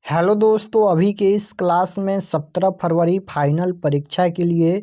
Hello दोस्तों, अभी के इस क्लास में 17 फरवरी फाइनल परीक्षा के लिए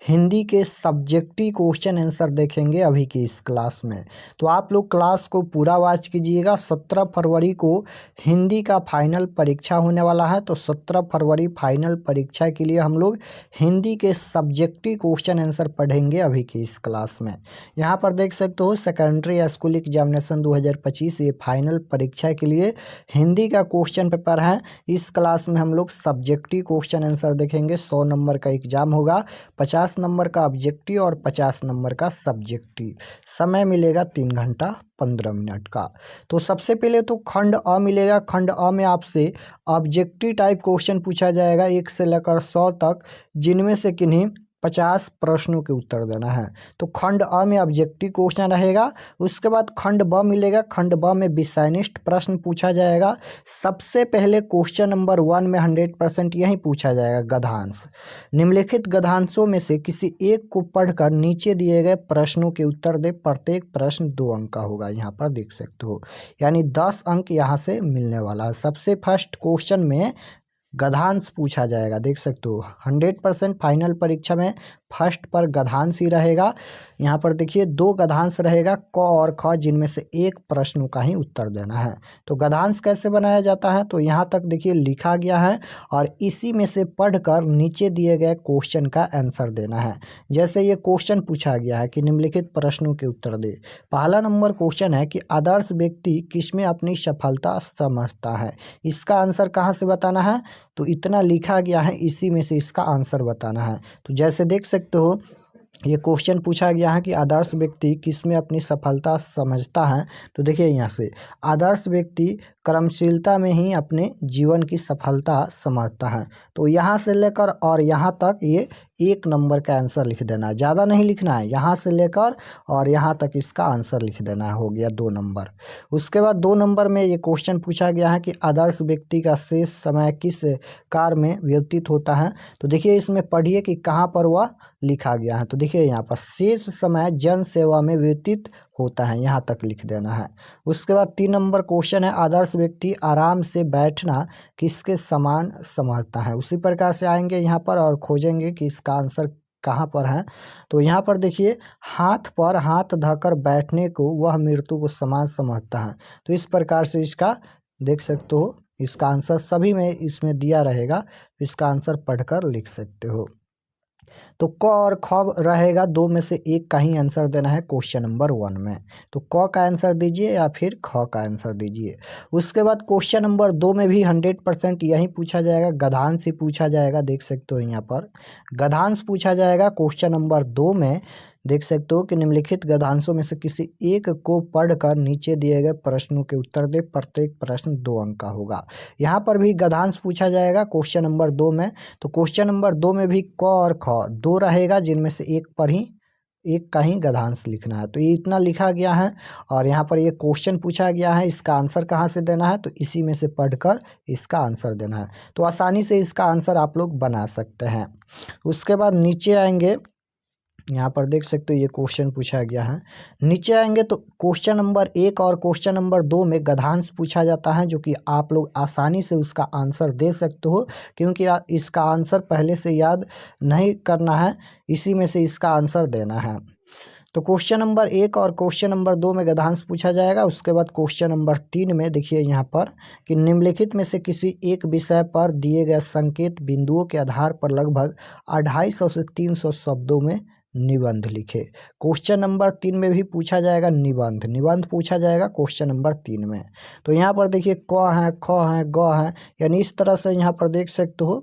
हिंदी के सब्जेक्टिव क्वेश्चन आंसर देखेंगे अभी की इस क्लास में। तो आप लोग क्लास को पूरा वॉच कीजिएगा। 17 फरवरी को हिंदी का फाइनल परीक्षा होने वाला है। तो 17 फरवरी फाइनल परीक्षा के लिए हम लोग हिंदी के सब्जेक्टिव क्वेश्चन आंसर पढ़ेंगे अभी की इस क्लास में। यहाँ पर देख सकते हो सेकेंडरी स्कूल एग्जामिनेशन 2025 ये फाइनल परीक्षा के लिए हिंदी का क्वेश्चन पेपर है। इस क्लास में हम लोग सब्जेक्टिव क्वेश्चन आंसर देखेंगे। 100 नंबर का एग्जाम होगा, 50 नंबर का ऑब्जेक्टिव और 50 नंबर का सब्जेक्टिव। समय मिलेगा 3 घंटा 15 मिनट का। तो सबसे पहले तो खंड अ मिलेगा। खंड अ में आपसे ऑब्जेक्टिव टाइप क्वेश्चन पूछा जाएगा 1 से लेकर 100 तक, जिनमें से किन्हीं 50 प्रश्नों के उत्तर देना है। तो खंड अ में ऑब्जेक्टिव क्वेश्चन रहेगा। उसके बाद खंड ब मिलेगा। खंड ब में विषयनिष्ठ प्रश्न पूछा जाएगा। सबसे पहले क्वेश्चन नंबर 1 में 100% यही पूछा जाएगा गद्यांश। निम्नलिखित गद्यांशों में से किसी एक को पढ़कर नीचे दिए गए प्रश्नों के उत्तर दे। प्रत्येक प्रश्न 2 अंक का होगा, यहाँ पर देख सकते हो, यानी 10 अंक यहाँ से मिलने वाला है। सबसे फर्स्ट क्वेश्चन में गद्यांश पूछा जाएगा, देख सकते हो। 100% फाइनल परीक्षा में फर्स्ट पर गद्यांश ही रहेगा। यहाँ पर देखिए 2 गद्यांश रहेगा, क और ख, जिनमें से एक प्रश्न का ही उत्तर देना है। तो गद्यांश कैसे बनाया जाता है, तो यहाँ तक देखिए लिखा गया है और इसी में से पढ़कर नीचे दिए गए क्वेश्चन का आंसर देना है। जैसे ये क्वेश्चन पूछा गया है कि निम्नलिखित प्रश्नों के उत्तर दे। पहला नंबर क्वेश्चन है कि आदर्श व्यक्ति किसमें अपनी सफलता समझता है। इसका आंसर कहाँ से बताना है, तो इतना लिखा गया है, इसी में से इसका आंसर बताना है। तो जैसे देख सकते हो ये क्वेश्चन पूछा गया है कि आदर्श व्यक्ति किसमें अपनी सफलता समझता है। तो देखिए यहाँ से आदर्श व्यक्ति कर्मशीलता में ही अपने जीवन की सफलता समझता है। तो यहाँ से लेकर और यहाँ तक ये 1 नंबर का आंसर लिख देना है, ज़्यादा नहीं लिखना है। यहाँ से लेकर और यहाँ तक इसका आंसर लिख देना है, हो गया 2 नंबर। उसके बाद 2 नंबर में ये क्वेश्चन पूछा गया है कि आदर्श व्यक्ति का शेष समय किस कार्य में व्यतीत होता है। तो देखिए इसमें पढ़िए कि कहाँ पर वह लिखा गया है। तो देखिए यहाँ पर शेष समय जन सेवा में व्यतीत होता है, यहाँ तक लिख देना है। उसके बाद 3 नंबर क्वेश्चन है आदर्श व्यक्ति आराम से बैठना किसके समान समझता है। उसी प्रकार से आएंगे यहाँ पर और खोजेंगे कि इसका आंसर कहाँ पर है। तो यहाँ पर देखिए हाथ पर हाथ धकर बैठने को वह मृत्यु को समान समझता है। तो इस प्रकार से इसका देख सकते हो, इसका आंसर सभी में इसमें दिया रहेगा। इसका आंसर पढ़कर लिख सकते हो। तो क और ख रहेगा, 2 में से एक का ही आंसर देना है क्वेश्चन नंबर 1 में। तो क का आंसर दीजिए या फिर ख का आंसर दीजिए। उसके बाद क्वेश्चन नंबर 2 में भी 100% यही पूछा जाएगा, गद्यांश ही पूछा जाएगा। देख सकते हो यहाँ पर गद्यांश पूछा जाएगा क्वेश्चन नंबर 2 में। देख सकते हो कि निम्नलिखित गद्यांशों में से किसी एक को पढ़कर नीचे दिए गए प्रश्नों के उत्तर दे। प्रत्येक प्रश्न 2 अंक का होगा। यहाँ पर भी गद्यांश पूछा जाएगा क्वेश्चन नंबर 2 में। तो क्वेश्चन नंबर 2 में भी क और ख 2 रहेगा, जिनमें से एक पर ही एक का ही गद्यांश लिखना है। तो ये इतना लिखा गया है और यहाँ पर ये क्वेश्चन पूछा गया है, इसका आंसर कहाँ से देना है, तो इसी में से पढ़कर इसका आंसर देना है। तो आसानी से इसका आंसर आप लोग बना सकते हैं। उसके बाद नीचे आएंगे, यहाँ पर देख सकते हो ये क्वेश्चन पूछा गया है। नीचे आएंगे तो क्वेश्चन नंबर 1 और क्वेश्चन नंबर 2 में गद्यांश पूछा जाता है, जो कि आप लोग आसानी से उसका आंसर दे सकते हो, क्योंकि इसका आंसर पहले से याद नहीं करना है, इसी में से इसका आंसर देना है। तो क्वेश्चन नंबर 1 और क्वेश्चन नंबर 2 में गद्यांश पूछा जाएगा। उसके बाद क्वेश्चन नंबर 3 में देखिए यहाँ पर कि निम्नलिखित में से किसी एक विषय पर दिए गए संकेत बिंदुओं के आधार पर लगभग 250 से 300 शब्दों में निबंध लिखे। क्वेश्चन नंबर 3 में भी पूछा जाएगा निबंध, निबंध पूछा जाएगा क्वेश्चन नंबर 3 में। तो यहाँ पर देखिए क है, ख है, ग है, यानी इस तरह से यहाँ पर देख सकते हो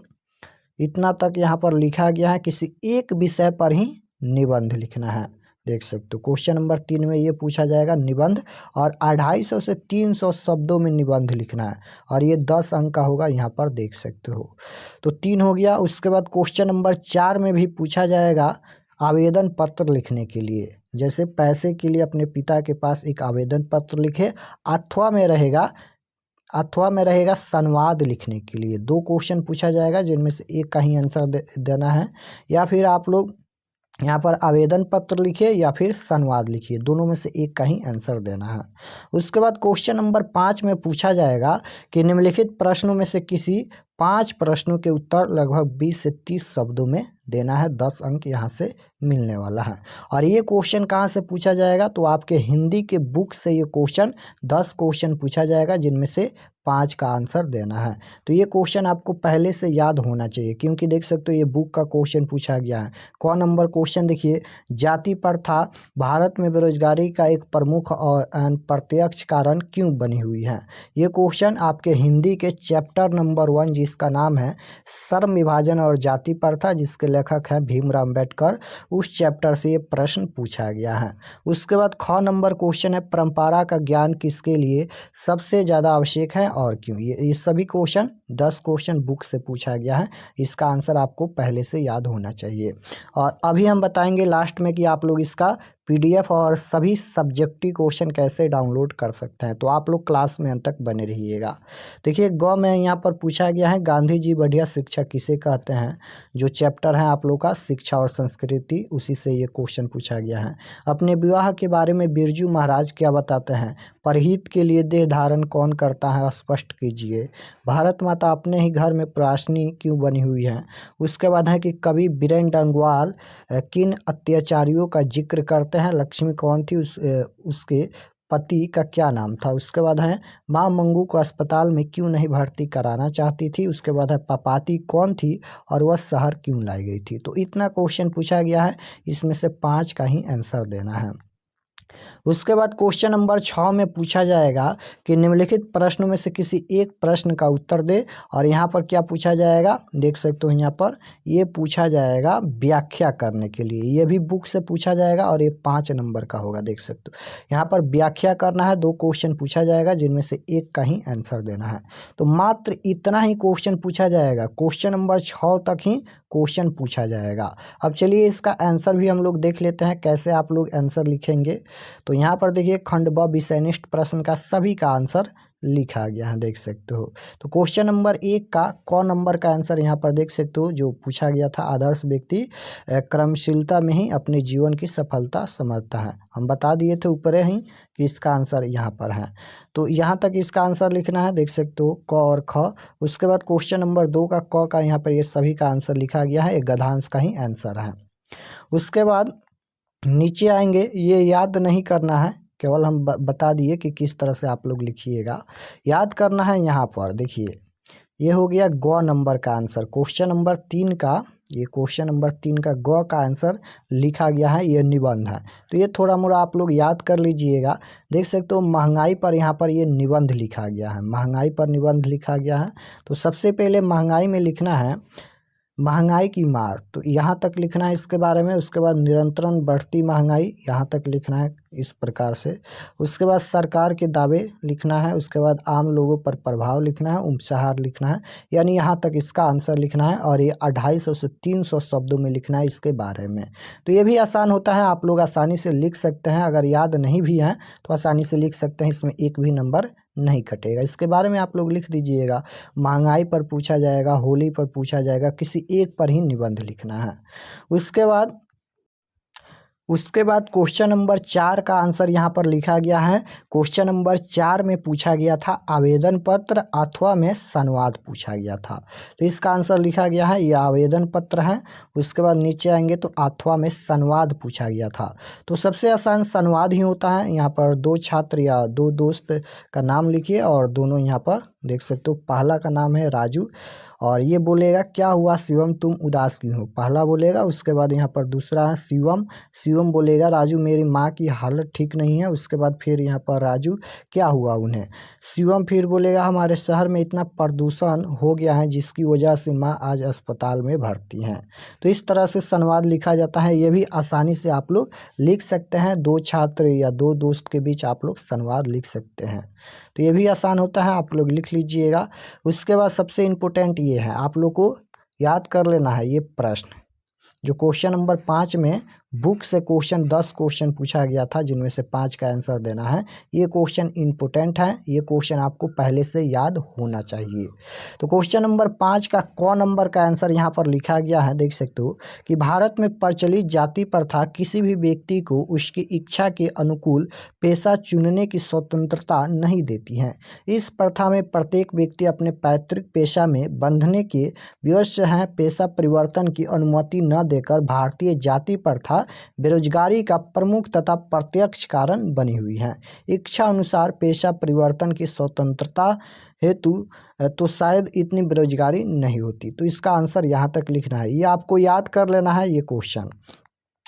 इतना तक यहाँ पर लिखा गया है। किसी एक विषय पर ही निबंध लिखना है। देख सकते हो क्वेश्चन नंबर 3 में ये पूछा जाएगा निबंध, और 250 से 300 शब्दों में निबंध लिखना है, और ये 10 अंक का होगा, यहाँ पर देख सकते हो। तो 3 हो गया। उसके बाद क्वेश्चन नंबर 4 में भी पूछा जाएगा आवेदन पत्र लिखने के लिए। जैसे पैसे के लिए अपने पिता के पास एक आवेदन पत्र लिखे। अथवा में रहेगा संवाद लिखने के लिए। 2 क्वेश्चन पूछा जाएगा, जिनमें से एक का ही आंसर देना है। या फिर आप लोग यहाँ पर आवेदन पत्र लिखिए या फिर संवाद लिखिए, दोनों में से एक का ही आंसर देना है। उसके बाद क्वेश्चन नंबर 5 में पूछा जाएगा कि निम्नलिखित प्रश्नों में से किसी 5 प्रश्नों के उत्तर लगभग 20 से 30 शब्दों में देना है। 10 अंक यहाँ से मिलने वाला है। और ये क्वेश्चन कहाँ से पूछा जाएगा, तो आपके हिंदी के बुक से ये क्वेश्चन 10 क्वेश्चन पूछा जाएगा, जिनमें से 5 का आंसर देना है। तो ये क्वेश्चन आपको पहले से याद होना चाहिए, क्योंकि देख सकते हो ये बुक का क्वेश्चन पूछा गया है। कौन नंबर क्वेश्चन देखिए, जाति प्रथा भारत में बेरोजगारी का एक प्रमुख और प्रत्यक्ष कारण क्यों बनी हुई है। ये क्वेश्चन आपके हिंदी के चैप्टर नंबर 1, जिसका नाम है श्रम विभाजन और जाति प्रथा, जिसके लेखक हैं भीमराव अम्बेडकर, उस चैप्टर से ये प्रश्न पूछा गया है। उसके बाद ख नंबर क्वेश्चन है, परंपरा का ज्ञान किसके लिए सबसे ज़्यादा आवश्यक है और क्यों। ये सभी क्वेश्चन 10 क्वेश्चन बुक से पूछा गया है। इसका आंसर आपको पहले से याद होना चाहिए। और अभी हम बताएंगे लास्ट में कि आप लोग इसका PDF और सभी सब्जेक्टिव क्वेश्चन कैसे डाउनलोड कर सकते हैं। तो आप लोग क्लास में अंत तक बने रहिएगा। देखिए ग में यहाँ पर पूछा गया है, गांधी जी बढ़िया शिक्षा किसे कहते हैं। जो चैप्टर है आप लोग का शिक्षा और संस्कृति, उसी से ये क्वेश्चन पूछा गया है। अपने विवाह के बारे में बिरजू महाराज क्या बताते हैं। परहित के लिए देह धारण कौन करता है, स्पष्ट कीजिए। भारत माता अपने ही घर में प्राशनी क्यों बनी हुई है। उसके बाद है कि कवि बीरेन डंगवाल किन अत्याचारियों का जिक्र करते हैं। लक्ष्मी कौन थी, उसके पति का क्या नाम था। उसके बाद है माँ मंगू को अस्पताल में क्यों नहीं भर्ती कराना चाहती थी। उसके बाद है पपाती कौन थी और वह शहर क्यों लाई गई थी। तो इतना क्वेश्चन पूछा गया है, इसमें से 5 का ही आंसर देना है। उसके बाद क्वेश्चन नंबर 6 में पूछा जाएगा कि निम्नलिखित प्रश्नों में से किसी एक प्रश्न का उत्तर दे। और यहाँ पर क्या पूछा जाएगा, देख सकते हो यहाँ पर ये पूछा जाएगा व्याख्या करने के लिए। ये भी बुक से पूछा जाएगा और ये 5 नंबर का होगा, देख सकते हो यहाँ पर व्याख्या करना है। 2 क्वेश्चन पूछा जाएगा, जिनमें से एक का ही आंसर देना है। तो मात्र इतना ही क्वेश्चन पूछा जाएगा, क्वेश्चन नंबर 6 तक ही क्वेश्चन पूछा जाएगा। अब चलिए इसका आंसर भी हम लोग देख लेते हैं, कैसे आप लोग आंसर लिखेंगे। तो यहाँ पर देखिए खंड ब विषयनिष्ठ प्रश्न का सभी का आंसर लिखा गया है, देख सकते हो। तो क्वेश्चन नंबर 1 का क नंबर का आंसर यहाँ पर देख सकते हो, जो पूछा गया था, आदर्श व्यक्ति क्रमशीलता में ही अपने जीवन की सफलता समझता है। हम बता दिए थे ऊपर ही कि इसका आंसर यहाँ पर है। तो यहाँ तक इसका आंसर लिखना है, देख सकते हो क और ख। उसके बाद क्वेश्चन नंबर 2 का क का यहाँ पर ये सभी का आंसर लिखा गया है, एक गद्यांश का ही आंसर है। उसके बाद नीचे आएंगे, ये याद नहीं करना है, केवल हम बता दिए कि किस तरह से आप लोग लिखिएगा। याद करना है यहाँ पर देखिए, ये हो गया ग नंबर का आंसर। क्वेश्चन नंबर 3 का, ये क्वेश्चन नंबर 3 का ग का आंसर लिखा गया है, ये निबंध है। तो ये थोड़ा मोड़ा आप लोग याद कर लीजिएगा। देख सकते हो महंगाई पर यहाँ पर ये निबंध लिखा गया है, महंगाई पर निबंध लिखा गया है। तो सबसे पहले महंगाई में लिखना है महंगाई की मार, तो यहाँ तक लिखना है इसके बारे में। उसके बाद निरंतर बढ़ती महंगाई, यहाँ तक लिखना है इस प्रकार से। उसके बाद सरकार के दावे लिखना है। उसके बाद आम लोगों पर प्रभाव लिखना है, उपसंहार लिखना है, यानी यहाँ तक इसका आंसर लिखना है। और ये 250 से 300 शब्दों में लिखना है इसके बारे में। तो ये भी आसान होता है, आप लोग आसानी से लिख सकते हैं। अगर याद नहीं भी है तो आसानी से लिख सकते हैं, इसमें एक भी नंबर नहीं कटेगा। इसके बारे में आप लोग लिख दीजिएगा। महंगाई पर पूछा जाएगा, होली पर पूछा जाएगा, किसी एक पर ही निबंध लिखना है। उसके बाद क्वेश्चन नंबर 4 का आंसर यहाँ पर लिखा गया है। क्वेश्चन नंबर 4 में पूछा गया था आवेदन पत्र अथवा में संवाद पूछा गया था। तो इसका आंसर लिखा गया है, ये आवेदन पत्र है। उसके बाद नीचे आएंगे तो अथवा में संवाद पूछा गया था। तो सबसे आसान संवाद ही होता है। यहाँ पर 2 छात्र या 2 दोस्त का नाम लिखिए और दोनों यहाँ पर देख सकते हो, पहला का नाम है राजू और ये बोलेगा क्या हुआ शिवम तुम उदास क्यों हो, पहला बोलेगा। उसके बाद यहाँ पर दूसरा है शिवम बोलेगा राजू मेरी माँ की हालत ठीक नहीं है। उसके बाद फिर यहाँ पर राजू क्या हुआ उन्हें। शिवम फिर बोलेगा हमारे शहर में इतना प्रदूषण हो गया है जिसकी वजह से माँ आज अस्पताल में भर्ती हैं। तो इस तरह से संवाद लिखा जाता है। ये भी आसानी से आप लोग लिख सकते हैं, 2 छात्र या 2 दोस्त के बीच आप लोग संवाद लिख सकते हैं। तो ये भी आसान होता है, आप लोग लिख लीजिएगा। उसके बाद सबसे इम्पोर्टेंट ये है, आप लोग को याद कर लेना है ये प्रश्न जो क्वेश्चन नंबर 5 में बुक से क्वेश्चन 10 क्वेश्चन पूछा गया था जिनमें से 5 का आंसर देना है। ये क्वेश्चन इम्पोर्टेंट है, ये क्वेश्चन आपको पहले से याद होना चाहिए। तो क्वेश्चन नंबर 5 का क नंबर का आंसर यहाँ पर लिखा गया है, देख सकते हो कि भारत में प्रचलित जाति प्रथा किसी भी व्यक्ति को उसकी इच्छा के अनुकूल पेशा चुनने की स्वतंत्रता नहीं देती है। इस प्रथा में प्रत्येक व्यक्ति अपने पैतृक पेशा में बंधने के विवश है। पेशा परिवर्तन की अनुमति न देकर भारतीय जाति प्रथा बेरोजगारी का प्रमुख तथा प्रत्यक्ष कारण बनी हुई है। इच्छा अनुसार पेशा परिवर्तन की स्वतंत्रता हेतु तो शायद इतनी बेरोजगारी नहीं होती। तो इसका आंसर यहाँ तक लिखना है, ये आपको याद कर लेना है ये क्वेश्चन।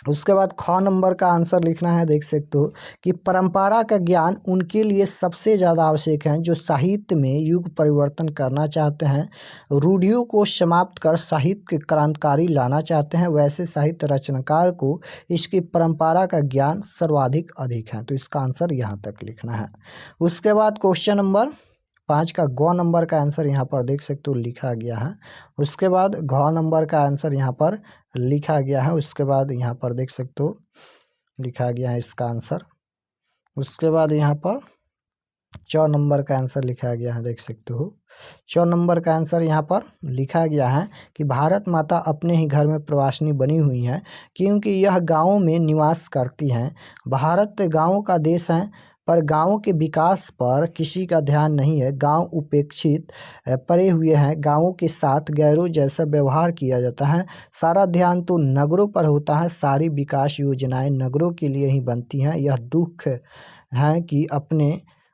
उसके बाद ख नंबर का आंसर लिखना है, देख सकते हो कि परंपरा का ज्ञान उनके लिए सबसे ज़्यादा आवश्यक है जो साहित्य में युग परिवर्तन करना चाहते हैं, रूढ़ियों को समाप्त कर साहित्य के क्रांतिकारी लाना चाहते हैं। वैसे साहित्य रचनाकार को इसकी परंपरा का ज्ञान सर्वाधिक अधिक है। तो इसका आंसर यहाँ तक लिखना है। उसके बाद क्वेश्चन नंबर 5 का ग नंबर का आंसर यहाँ पर देख सकते हो लिखा गया है। उसके बाद घ नंबर का आंसर यहाँ पर लिखा गया है। उसके बाद यहाँ पर देख सकते हो लिखा गया है इसका आंसर। उसके बाद यहाँ पर च नंबर का आंसर लिखा गया है, देख सकते हो च नंबर का आंसर यहाँ पर लिखा गया है कि भारत माता अपने ही घर में प्रवासिनी बनी हुई है क्योंकि यह गाँवों में निवास करती हैं। भारत गाँवों का देश है पर गाँव के विकास पर किसी का ध्यान नहीं है। गांव उपेक्षित पड़े हुए हैं, गाँवों के साथ गैरों जैसा व्यवहार किया जाता है। सारा ध्यान तो नगरों पर होता है, सारी विकास योजनाएं नगरों के लिए ही बनती हैं। यह दुख है कि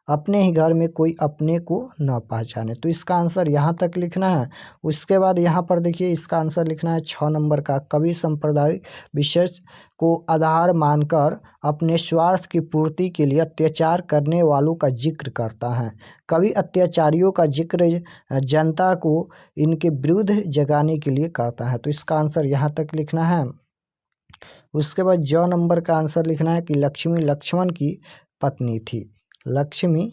अपने ही घर में कोई अपने को न पहचाने। तो इसका आंसर यहाँ तक लिखना है। उसके बाद यहाँ पर देखिए इसका आंसर लिखना है 6 नंबर का, कवि सांप्रदायिक विशेष को आधार मानकर अपने स्वार्थ की पूर्ति के लिए अत्याचार करने वालों का जिक्र करता है। कवि अत्याचारियों का जिक्र जनता को इनके विरुद्ध जगाने के लिए करता है। तो इसका आंसर यहाँ तक लिखना है। उसके बाद ज नंबर का आंसर लिखना है कि लक्ष्मी लक्ष्मण की पत्नी थी। लक्ष्मी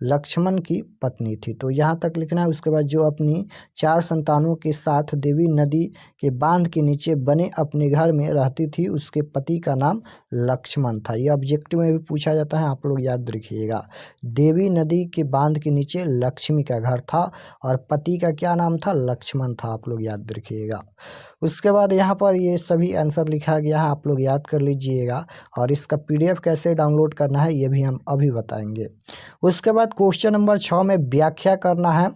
लक्ष्मण की पत्नी थी। तो यहाँ तक लिखना है। उसके बाद जो अपनी 4 संतानों के साथ देवी नदी के बांध के नीचे बने अपने घर में रहती थी, उसके पति का नाम लक्ष्मण था। ये ऑब्जेक्टिव में भी पूछा जाता है, आप लोग याद रखिएगा। देवी नदी के बांध के नीचे लक्ष्मी का घर था और पति का क्या नाम था? लक्ष्मण था, आप लोग याद रखिएगा। उसके बाद यहाँ पर ये सभी आंसर लिखा गया है, आप लोग याद कर लीजिएगा। और इसका PDF कैसे डाउनलोड करना है ये भी हम अभी बताएंगे। उसके बाद क्वेश्चन नंबर 6 में व्याख्या करना है।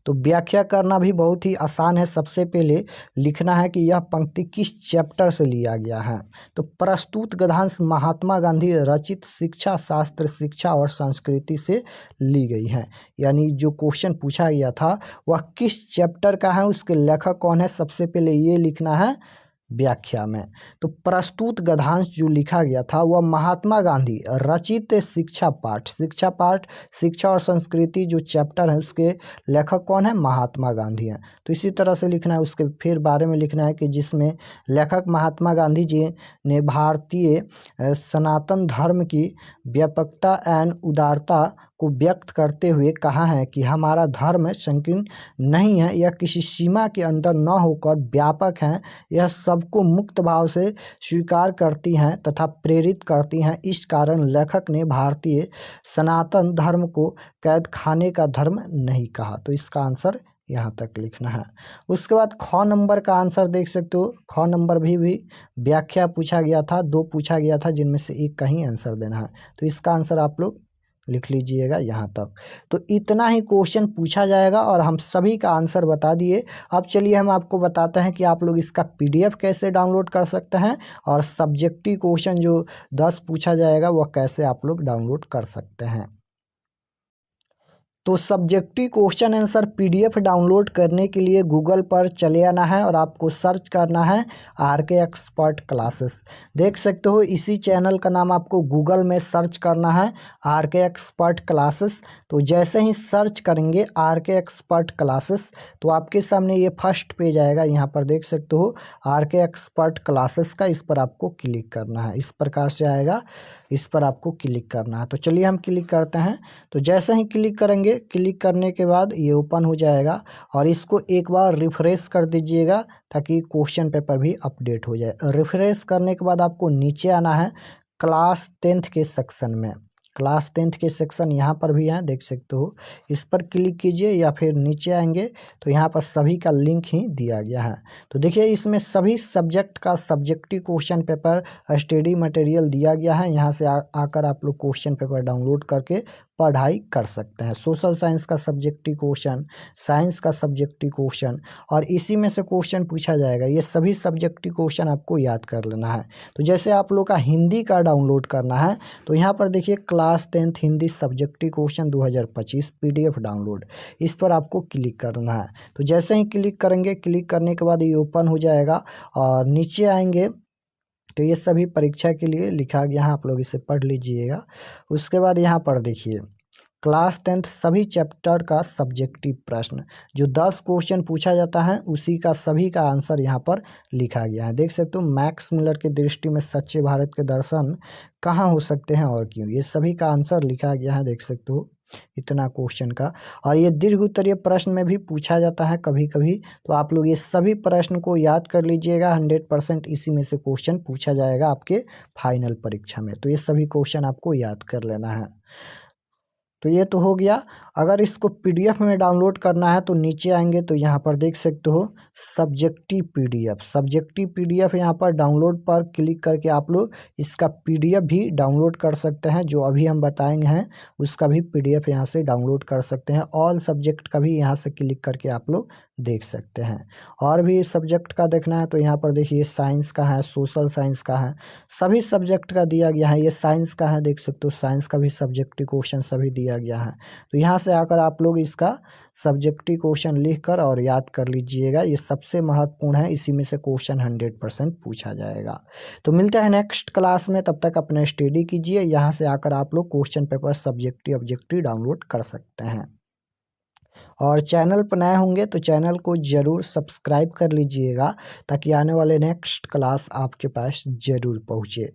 तो व्याख्या करना भी बहुत ही आसान है। सबसे पहले लिखना है कि यह पंक्ति किस चैप्टर से लिया गया है। तो प्रस्तुत गद्यांश महात्मा गांधी रचित शिक्षा शास्त्र शिक्षा और संस्कृति से ली गई है। यानी जो क्वेश्चन पूछा गया था वह किस चैप्टर का है, उसके लेखक कौन है, सबसे पहले ये लिखना है व्याख्या में। तो प्रस्तुत गद्यांश जो लिखा गया था वह महात्मा गांधी रचित शिक्षा पाठ शिक्षा और संस्कृति जो चैप्टर है उसके लेखक कौन है? महात्मा गांधी हैं। तो इसी तरह से लिखना है। उसके फिर बारे में लिखना है कि जिसमें लेखक महात्मा गांधी जी ने भारतीय सनातन धर्म की व्यापकता एवं उदारता को व्यक्त करते हुए कहा है कि हमारा धर्म संकीर्ण नहीं है, यह किसी सीमा के अंदर न होकर व्यापक है, यह सबको मुक्त भाव से स्वीकार करती हैं तथा प्रेरित करती हैं। इस कारण लेखक ने भारतीय सनातन धर्म को कैद खाने का धर्म नहीं कहा। तो इसका आंसर यहाँ तक लिखना है। उसके बाद ख नंबर का आंसर देख सकते हो। ख नंबर भी व्याख्या पूछा गया था, 2 पूछा गया था जिनमें से एक का ही आंसर देना है। तो इसका आंसर आप लोग लिख लीजिएगा यहाँ तक। तो इतना ही क्वेश्चन पूछा जाएगा और हम सभी का आंसर बता दिए। अब चलिए हम आपको बताते हैं कि आप लोग इसका PDF कैसे डाउनलोड कर सकते हैं और सब्जेक्टिव क्वेश्चन जो 10 पूछा जाएगा वह कैसे आप लोग डाउनलोड कर सकते हैं। तो subjective question answer PDF download करने के लिए गूगल पर चले आना है और आपको सर्च करना है RK एक्सपर्ट क्लासेस। देख सकते हो इसी चैनल का नाम आपको गूगल में सर्च करना है RK एक्सपर्ट क्लासेस। तो जैसे ही सर्च करेंगे RK एक्सपर्ट क्लासेस तो आपके सामने ये फर्स्ट पेज आएगा। यहाँ पर देख सकते हो RK एक्सपर्ट क्लासेस का, इस पर आपको क्लिक करना है। इस प्रकार से आएगा, इस पर आपको क्लिक करना है। तो चलिए हम क्लिक करते हैं। तो जैसे ही क्लिक करेंगे करेंगे, क्लिक करने के बाद ये ओपन हो जाएगा और इसको एक बार रिफ्रेश कर दीजिएगा ताकि क्वेश्चन पेपर भी अपडेट हो जाए। रिफ्रेश करने के बाद आपको नीचे आना है क्लास 10th के सेक्शन में। क्लास 10th के सेक्शन यहाँ पर भी हैं, देख सकते हो। इस पर क्लिक कीजिए या फिर नीचे आएंगे तो यहाँ पर सभी का लिंक ही दिया गया है। तो देखिए इसमें सभी सब्जेक्ट का subjective question paper study material दिया गया है। यहाँ से आकर आप लोग क्वेश्चन पेपर डाउनलोड करके पढ़ाई कर सकते हैं। सोशल साइंस का सब्जेक्टिव क्वेश्चन, साइंस का सब्जेक्टिव क्वेश्चन और इसी में से क्वेश्चन पूछा जाएगा। ये सभी सब्जेक्टिव क्वेश्चन आपको याद कर लेना है। तो जैसे आप लोग का हिंदी का डाउनलोड करना है तो यहाँ पर देखिए class 10th Hindi subjective question 2025 PDF download, इस पर आपको क्लिक करना है। तो जैसे ही क्लिक करेंगे, क्लिक करने के बाद ये ओपन हो जाएगा और नीचे आएंगे तो ये सभी परीक्षा के लिए लिखा गया है, आप लोग इसे पढ़ लीजिएगा। उसके बाद यहाँ पर देखिए क्लास 10th सभी चैप्टर का सब्जेक्टिव प्रश्न जो 10 क्वेश्चन पूछा जाता है उसी का सभी का आंसर यहाँ पर लिखा गया है। देख सकते हो, मैक्स मिलर की दृष्टि में सच्चे भारत के दर्शन कहाँ हो सकते हैं और क्यों, ये सभी का आंसर लिखा गया है। देख सकते हो इतना क्वेश्चन का। और ये दीर्घ उत्तरीय प्रश्न में भी पूछा जाता है कभी कभी, तो आप लोग ये सभी प्रश्न को याद कर लीजिएगा। 100% इसी में से क्वेश्चन पूछा जाएगा आपके फाइनल परीक्षा में। तो ये सभी क्वेश्चन आपको याद कर लेना है। तो ये तो हो गया। अगर इसको PDF में डाउनलोड करना है तो नीचे आएंगे तो यहाँ पर देख सकते हो सब्जेक्टिव PDF यहाँ पर डाउनलोड पर क्लिक करके आप लोग इसका PDF भी डाउनलोड कर सकते हैं। जो अभी हम बताएंगे हैं उसका भी PDF यहाँ से डाउनलोड कर सकते हैं। ऑल सब्जेक्ट का भी यहाँ से क्लिक करके आप लोग देख सकते हैं। और भी सब्जेक्ट का देखना है तो यहाँ पर देखिए साइंस का है, सोशल साइंस का है, सभी सब्जेक्ट का दिया गया है। ये साइंस का है, देख सकते हो साइंस का भी सब्जेक्टिव क्वेश्चन सभी दिया गया है। तो यहाँ से आकर आप लोग इसका सब्जेक्टिव क्वेश्चन लिखकर और याद कर लीजिएगा। ये सबसे महत्वपूर्ण है, इसी में से क्वेश्चन 100% पूछा जाएगा। तो मिलते हैं नेक्स्ट क्लास में, तब तक अपने स्टडी कीजिए। यहाँ से आकर आप लोग question paper subjective objective download कर सकते हैं। और चैनल पर नए होंगे तो चैनल को ज़रूर सब्सक्राइब कर लीजिएगा ताकि आने वाले नेक्स्ट क्लास आपके पास ज़रूर पहुँचे।